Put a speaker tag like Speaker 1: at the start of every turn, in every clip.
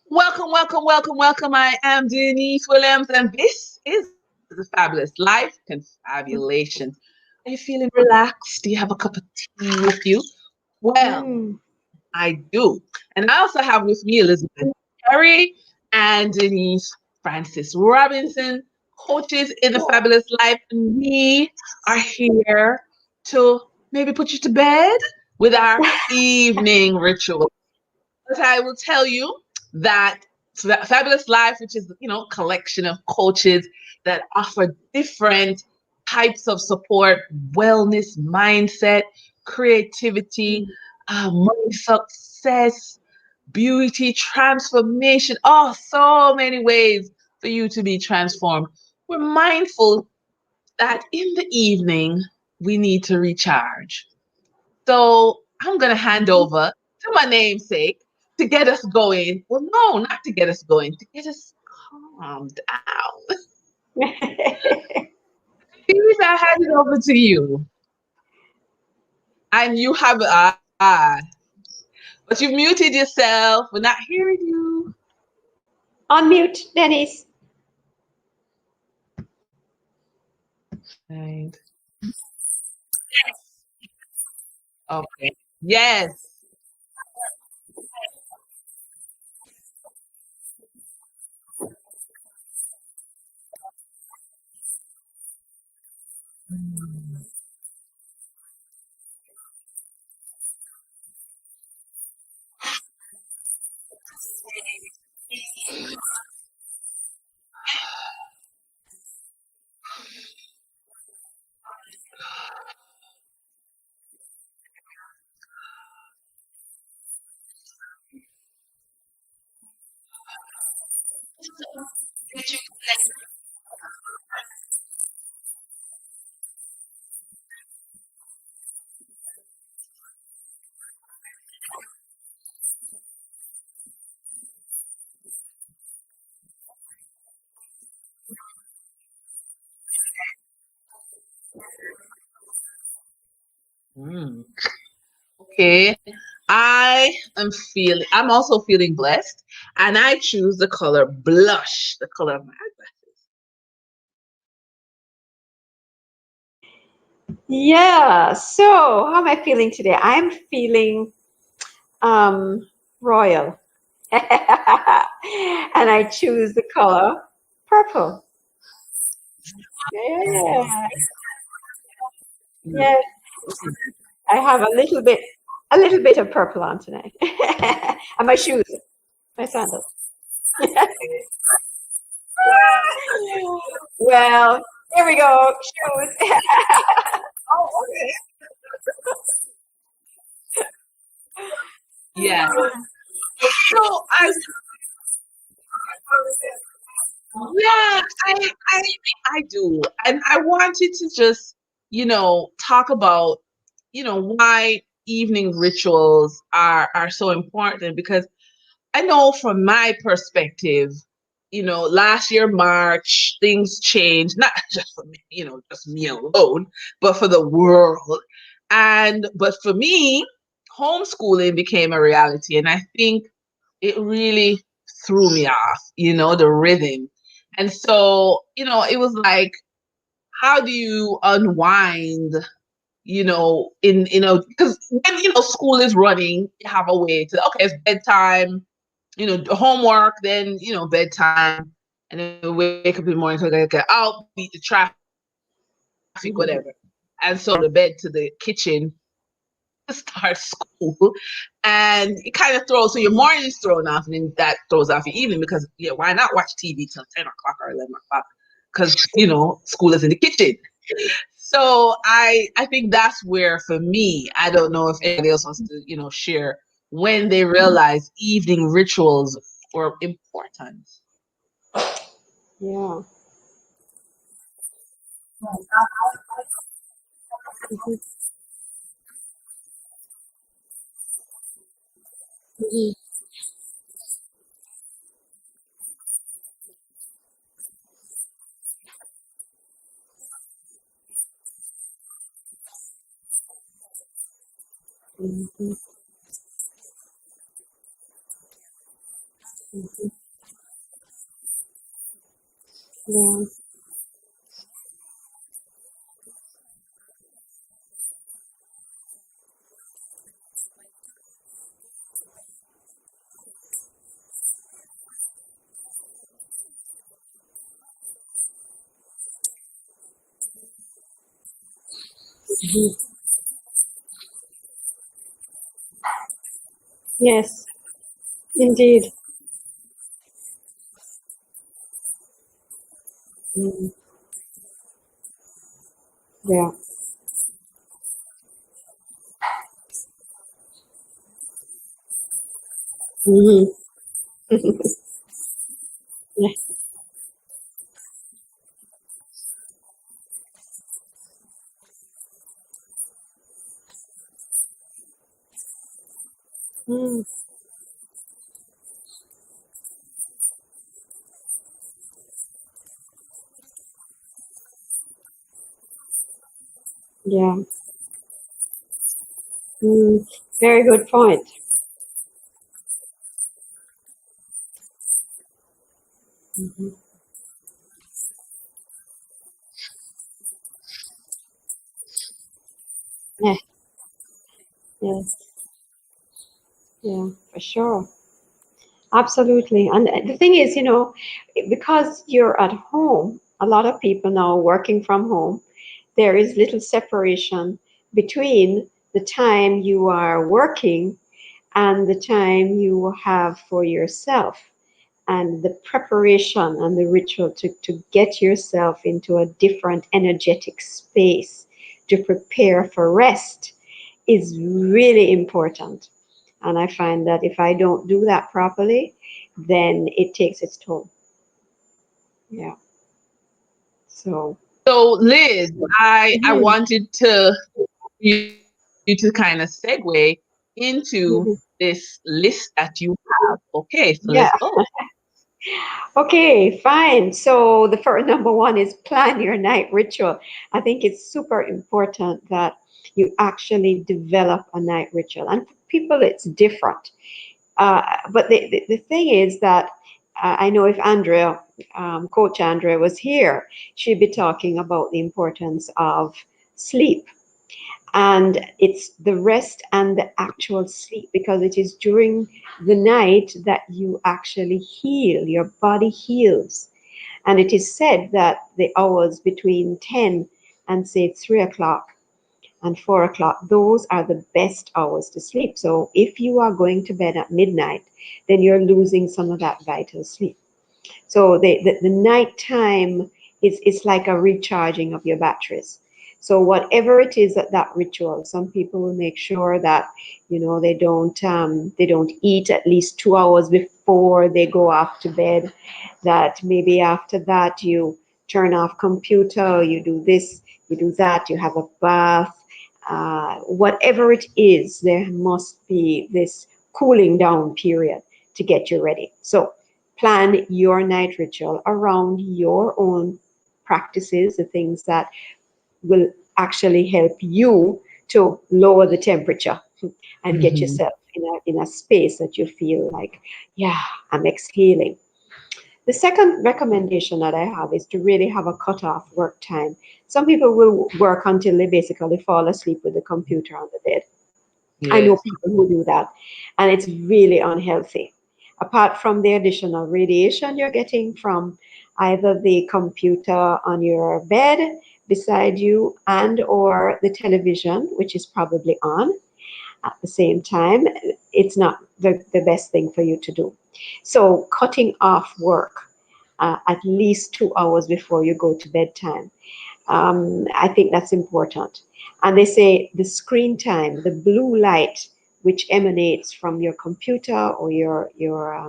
Speaker 1: Welcome, welcome, welcome, welcome. I am Denise Williams, and this is the Fabulous Life Confabulations. Are you feeling relaxed? Do you have a cup of tea with you? Well,
Speaker 2: Mm.
Speaker 1: I do. And I also have with me Elizabeth Perry and Denise Francis Robinson, coaches in the Fabulous Life. And we are here to maybe put you to bed with our evening ritual. But I will tell you that Fabulous Life, which is collection of coaches that offer different types of support, wellness, mindset, creativity, money, success, beauty, transformation. Oh, so many ways for you to be transformed. We're mindful that in the evening we need to recharge. So I'm going to hand over to my namesake to get us going. Well, no, not to get us going, to get us calmed down. Please, I hand it over to you. And you have, but you've muted yourself. We're not hearing you.
Speaker 2: Unmute, Dennis.
Speaker 1: Right. Okay. Yes. Mm. Okay. I'm also feeling blessed. And I choose the color blush, the color of my eyeglasses.
Speaker 2: Yeah. So, how am I feeling today? I'm feeling royal, and I choose the color purple. Yeah.
Speaker 1: Mm.
Speaker 2: Yes. I have a little bit of purple on tonight, and my shoes, my sandals. Well, here we go. Shoes.
Speaker 1: Oh, okay. Yeah. So yeah, I do. And I wanted to just, talk about, why evening rituals are so important because I know from my perspective, last year March, things changed, not just for me, just me alone, but for the world. But for me, homeschooling became a reality. And I think it really threw me off, the rhythm. And so, it was like, how do you unwind, because when, school is running, you have a way to, okay, it's bedtime, homework, then, bedtime, and then wake up in the morning, so I gotta get out, beat the traffic, whatever. And so from the bed to the kitchen to start school. And it kind of throws, so your morning is thrown off, and then that throws off your evening because, yeah, why not watch TV till 10 o'clock or 11 o'clock? Because, school is in the kitchen. So I think that's where for me, I don't know if anybody else wants to, share when they realize evening rituals were important.
Speaker 2: Yeah. Mhm. Mhm. Yeah. Mhm. Yes, indeed. Mm. Yeah. Mhm. Yeah. Mm. Yeah. Mm. Very good point. Mhm. Yeah. Yeah. Yeah. For sure. Absolutely. And the thing is, because you're at home, a lot of people now working from home, there is little separation between the time you are working and the time you have for yourself. And the preparation and the ritual to get yourself into a different energetic space to prepare for rest is really important. And I find that if I don't do that properly, then it takes its toll. Yeah. So,
Speaker 1: So, Liz, I
Speaker 2: mhm,
Speaker 1: wanted to you to kind of segue into
Speaker 2: mhm.
Speaker 1: this list that you have. Okay, so let's
Speaker 2: Yeah.
Speaker 1: go.
Speaker 2: Okay, fine. So the first number one is plan your night ritual. I think it's super important that you actually develop a night ritual. And for people, it's different. But the thing is that I know if Andrea, Coach Andrea, was here, she'd be talking about the importance of sleep. And it's the rest and the actual sleep because it is during the night that you actually heal, your body heals. And it is said that the hours between 10 and say 3 o'clock and 4 o'clock, those are the best hours to sleep. So if you are going to bed at midnight, then you're losing some of that vital sleep. So the nighttime is like a recharging of your batteries. So whatever it is that ritual, some people will make sure that they don't eat at least 2 hours before they go off to bed. That maybe after that you turn off computer, you do this, you do that, you have a bath. Whatever it is, there must be this cooling down period to get you ready. So plan your night ritual around your own practices, the things that will actually help you to lower the temperature and get
Speaker 1: Mhm.
Speaker 2: yourself in a space that you feel like, yeah, I'm exhaling. The second recommendation that I have is to really have a cutoff work time. Some people will work until they basically fall asleep with the computer on the bed. I know
Speaker 1: Yes.
Speaker 2: people who do that, and it's really unhealthy. Apart from the additional radiation you're getting from either the computer on your bed beside you and or the television, which is probably on at the same time, it's not the best thing for you to do. So cutting off work at least 2 hours before you go to bedtime, I think that's important. And they say the screen time, the blue light which emanates from your computer or your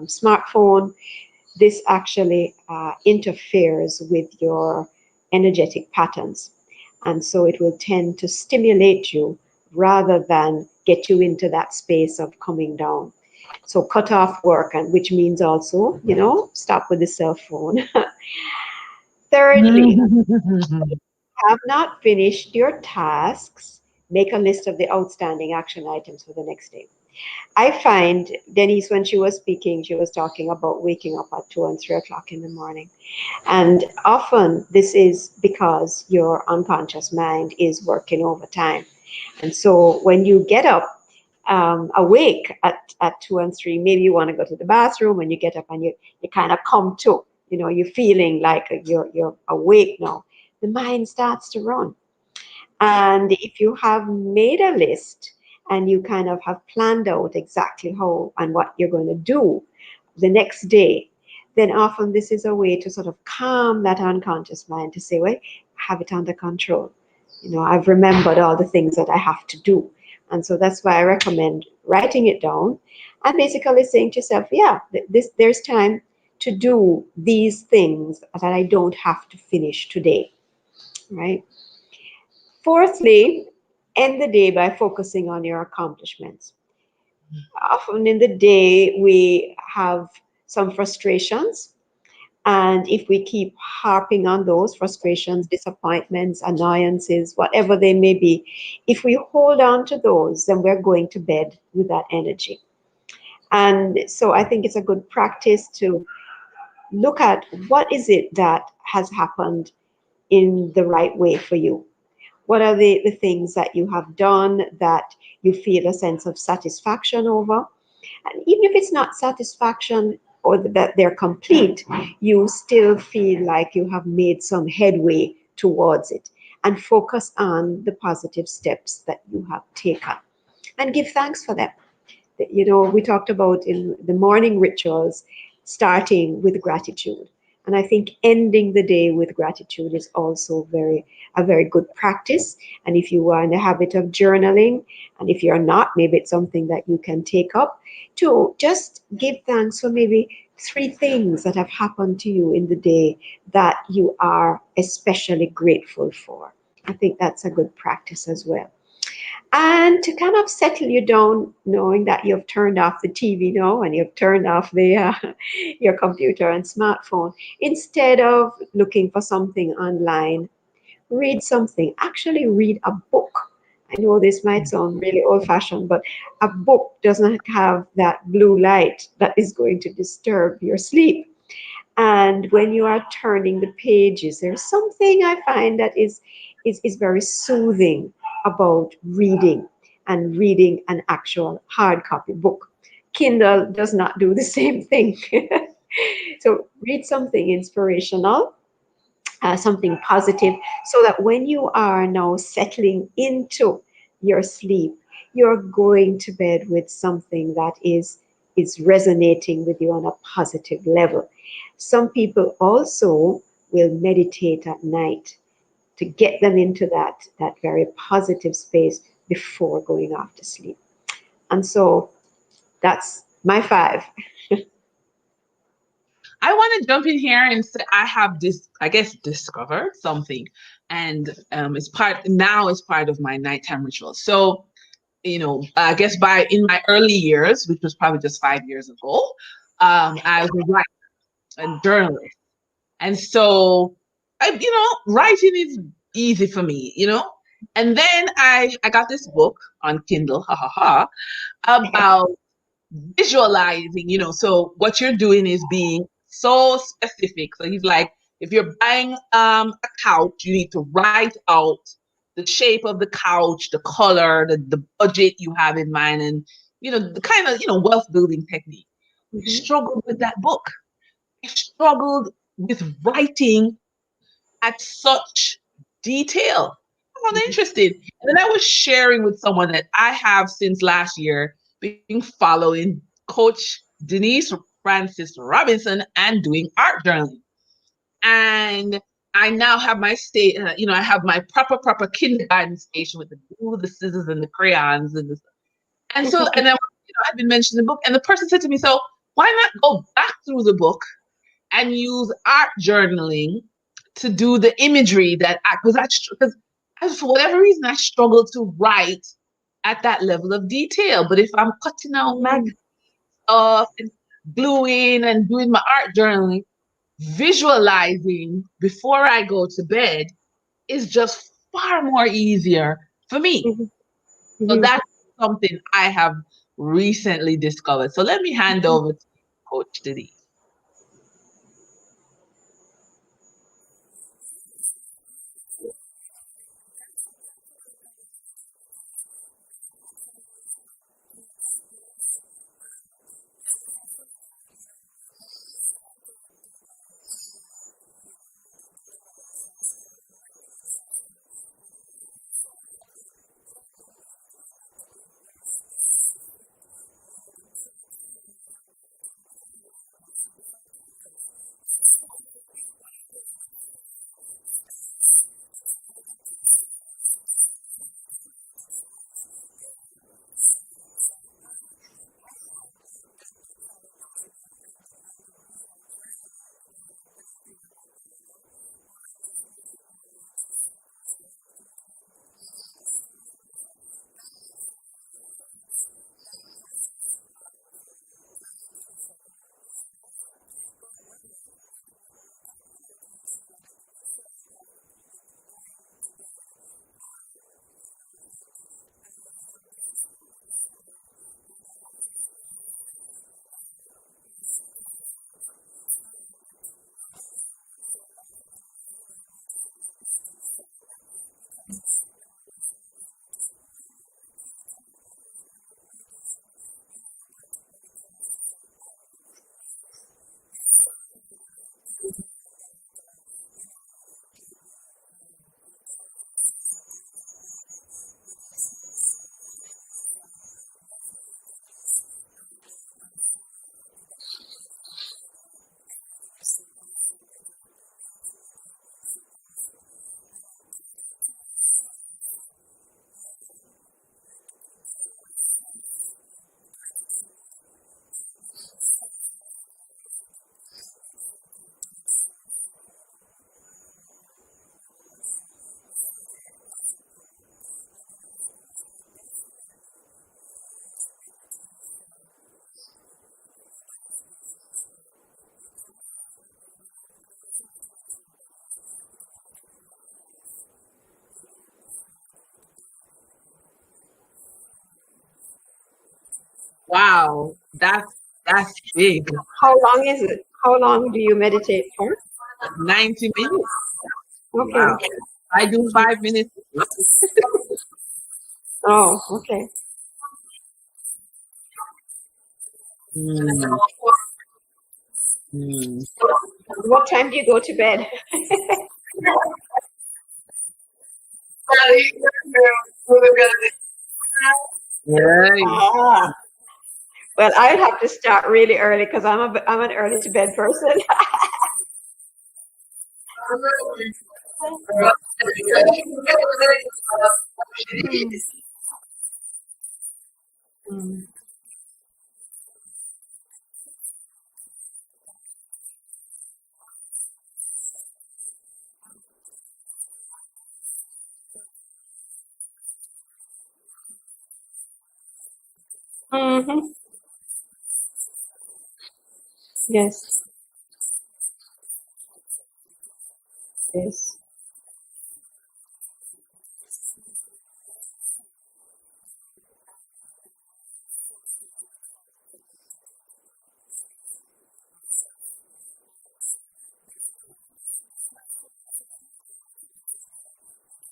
Speaker 2: smartphone, this actually interferes with your energetic patterns. And so it will tend to stimulate you rather than get you into that space of coming down. So cut off work, and which means also, stop with the cell phone. Thirdly, have not finished your tasks, make a list of the outstanding action items for the next day. I find Denise, when she was speaking, she was talking about waking up at 2 and 3 o'clock in the morning. And often this is because your unconscious mind is working overtime. And so when you get up awake at 2 and 3, maybe you want to go to the bathroom and you get up and you kind of come to, you're feeling like you're awake now. The mind starts to run. And if you have made a list and you kind of have planned out exactly how and what you're going to do the next day, then often this is a way to sort of calm that unconscious mind to say, well, I have it under control. I've remembered all the things that I have to do. And so that's why I recommend writing it down and basically saying to yourself, yeah, there's time to do these things that I don't have to finish today, right? Fourthly, end the day by focusing on your accomplishments. Often in the day, we have some frustrations. And if we keep harping on those frustrations, disappointments, annoyances, whatever they may be, if we hold on to those, then we're going to bed with that energy. And so I think it's a good practice to look at what is it that has happened in the right way for you. What are the things that you have done that you feel a sense of satisfaction over? And even if it's not satisfaction or that they're complete, you still feel like you have made some headway towards it. And focus on the positive steps that you have taken and give thanks for them. We talked about in the morning rituals starting with gratitude. And I think ending the day with gratitude is also a very good practice. And if you are in the habit of journaling, and if you're not, maybe it's something that you can take up to just give thanks for maybe 3 things that have happened to you in the day that you are especially grateful for. I think that's a good practice as well. And to kind of settle you down, knowing that you've turned off the TV now and you've turned off your computer and smartphone, instead of looking for something online, read something. Actually, read a book. I know this might sound really old-fashioned, but a book doesn't have that blue light that is going to disturb your sleep. And when you are turning the pages, there's something I find that is very soothing about reading and reading an actual hard copy book. Kindle does not do the same thing. So read something inspirational, something positive, so that when you are now settling into your sleep, you're going to bed with something that is resonating with you on a positive level. Some people also will meditate at night to get them into that very positive space before going off to sleep. And so that's my 5.
Speaker 1: I want to jump in here and say I have this, I guess, discovered something, and it's part of my nighttime ritual. So, I guess by in my early years, which was probably just 5 years ago, I was a writer and journalist, and so writing is easy for me. And then I got this book on Kindle, ha ha ha, about visualizing. So what you're doing is being so specific. So he's like, if you're buying a couch, you need to write out the shape of the couch, the color, the budget you have in mind, and the kind of wealth building technique. I
Speaker 2: Mhm.
Speaker 1: struggled with that book. I struggled with writing at such detail. I was
Speaker 2: Mhm.
Speaker 1: interested. And then I was sharing with someone that I have since last year been following Coach Denise Francis Robinson and doing art journaling. And I now have my I have my proper kindergarten station with the glue, the scissors, and the crayons, and then I've been mentioning the book, and the person said to me, "So why not go back through the book and use art journaling to do the imagery that because for whatever reason I struggle to write at that level of detail. But if I'm cutting out
Speaker 2: Mm.
Speaker 1: stuff and gluing and doing my art journaling, visualizing before I go to bed is just far more easier for me. So
Speaker 2: Mhm.
Speaker 1: that's something I have recently discovered. So let me hand over to Coach Denise. Wow, that's big.
Speaker 2: How long is it? How long do you meditate for?
Speaker 1: 90 minutes.
Speaker 2: Okay.
Speaker 1: Wow. I do 5 minutes.
Speaker 2: Oh, okay.
Speaker 1: Mm, mm.
Speaker 2: What time do you go to bed?
Speaker 1: Right.
Speaker 2: Ah, well, I'll have to start really early because I'm an early to bed person. Mm, mm, mhm. Yes, yes.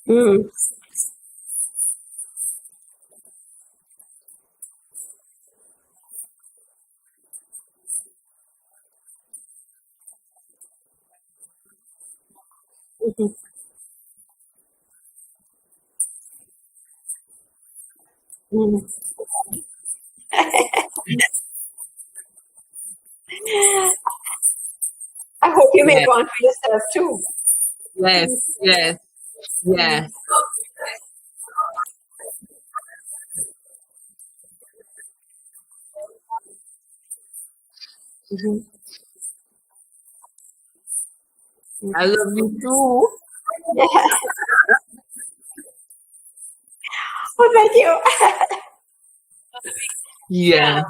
Speaker 2: Mm, mhm, mm. I hope you make
Speaker 1: Yes,
Speaker 2: one for yourself too.
Speaker 1: yes,
Speaker 2: Mm,
Speaker 1: yes,
Speaker 2: mm,
Speaker 1: yes.
Speaker 2: mhm,
Speaker 1: I
Speaker 2: mhm.
Speaker 1: love you too.
Speaker 2: Oh, thank you.
Speaker 1: Yeah.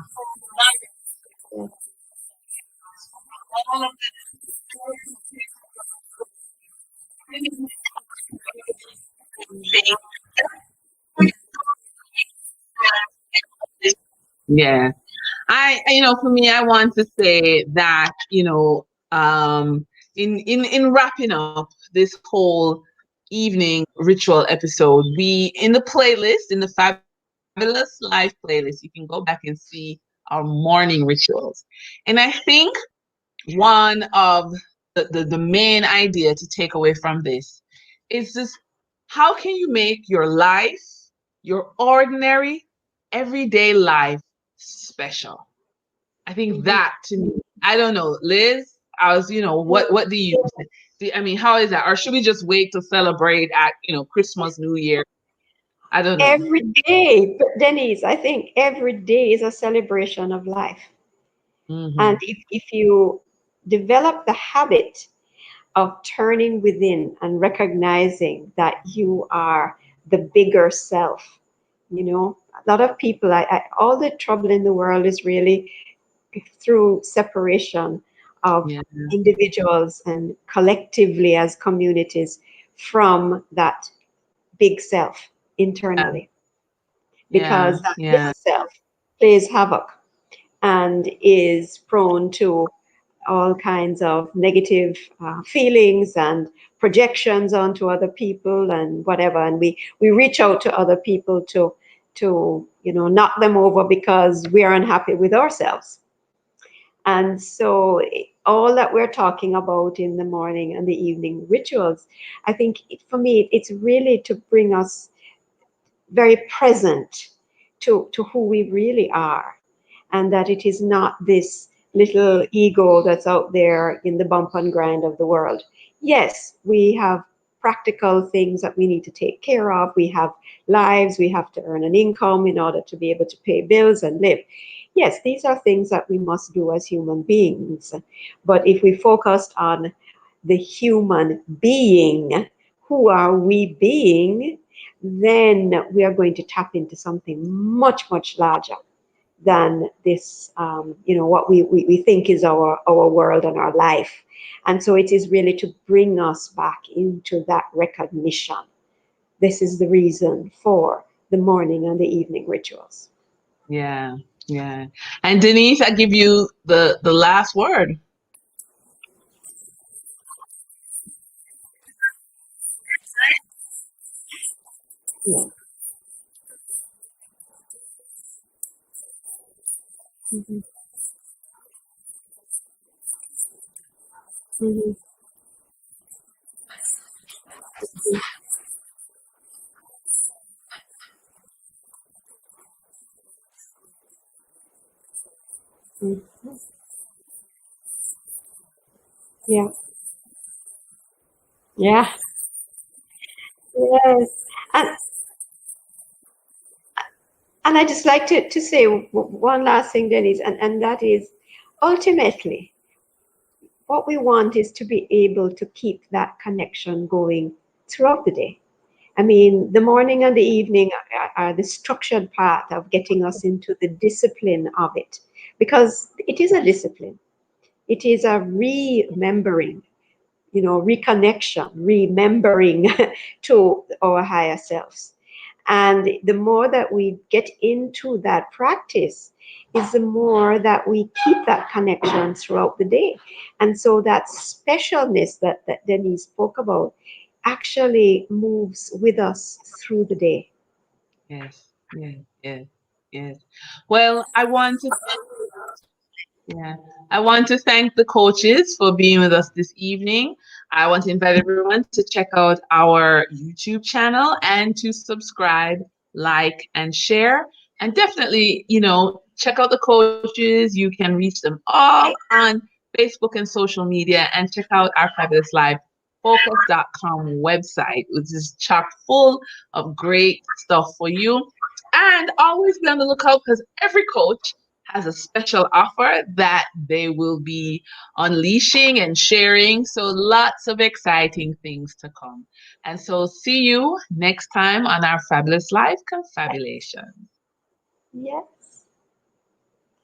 Speaker 1: Yeah. For me, I want to say that, in wrapping up this whole evening ritual episode, we in the playlist, in the Fabulous Life playlist, you can go back and see our morning rituals. And I think one of the main idea to take away from this is just how can you make your life, your ordinary, everyday life special? I think
Speaker 2: Mhm.
Speaker 1: that to me, I don't know, Liz, I was, what do you I mean, how is that? Or should we just wait to celebrate at, Christmas, New Year? I don't know.
Speaker 2: Every day, but Denise, I think every day is a celebration of life. And
Speaker 1: Hmm.
Speaker 2: if you develop the habit of turning within and recognizing that you are the bigger self, a lot of people, all the trouble in the world is really through separation of
Speaker 1: Yeah,
Speaker 2: individuals and collectively as communities from that big self internally,
Speaker 1: yeah,
Speaker 2: because that big
Speaker 1: yeah,
Speaker 2: self plays havoc and is prone to all kinds of negative feelings and projections onto other people and whatever, and we reach out to other people to knock them over because we are unhappy with ourselves. And so all that we're talking about in the morning and the evening rituals, I think for me it's really to bring us very present to who we really are, and that it is not this little ego that's out there in the bump and grind of the world. Yes, we have practical things that we need to take care of. We have lives, we have to earn an income in order to be able to pay bills and live. Yes, these are things that we must do as human beings. But if we focused on the human being, who are we being, then we are going to tap into something much, much larger than this, what we think is our world and our life. And so it is really to bring us back into that recognition. This is the reason for the morning and the evening rituals.
Speaker 1: yeah, yeah. And Denise, I give you the last word.
Speaker 2: Yeah. Mhm. Mhm. Mhm. Yeah. Yeah. Yes. And and I just like to say one last thing, Denise, and that is ultimately what we want is to be able to keep that connection going throughout the day. I mean, the morning and the evening are the structured part of getting us into the discipline of it, because it is a discipline. It is a remembering, reconnection, remembering to our higher selves. And the more that we get into that practice, is the more that we keep that connection throughout the day. And so that specialness that Denise spoke about actually moves with us through the day.
Speaker 1: Yes, yes, yes, yes. Well, I want to Yeah. I want to thank the coaches for being with us this evening. I want to invite everyone to check out our YouTube channel and to subscribe, like, and share. And definitely, check out the coaches. You can reach them all on Facebook and social media, and check out our Fabulous Life Focus.com website, which is chock full of great stuff for you. And always be on the lookout because every coach has a special offer that they will be unleashing and sharing. So lots of exciting things to come. And so see you next time on our Fabulous Life Confabulation.
Speaker 2: Yeah.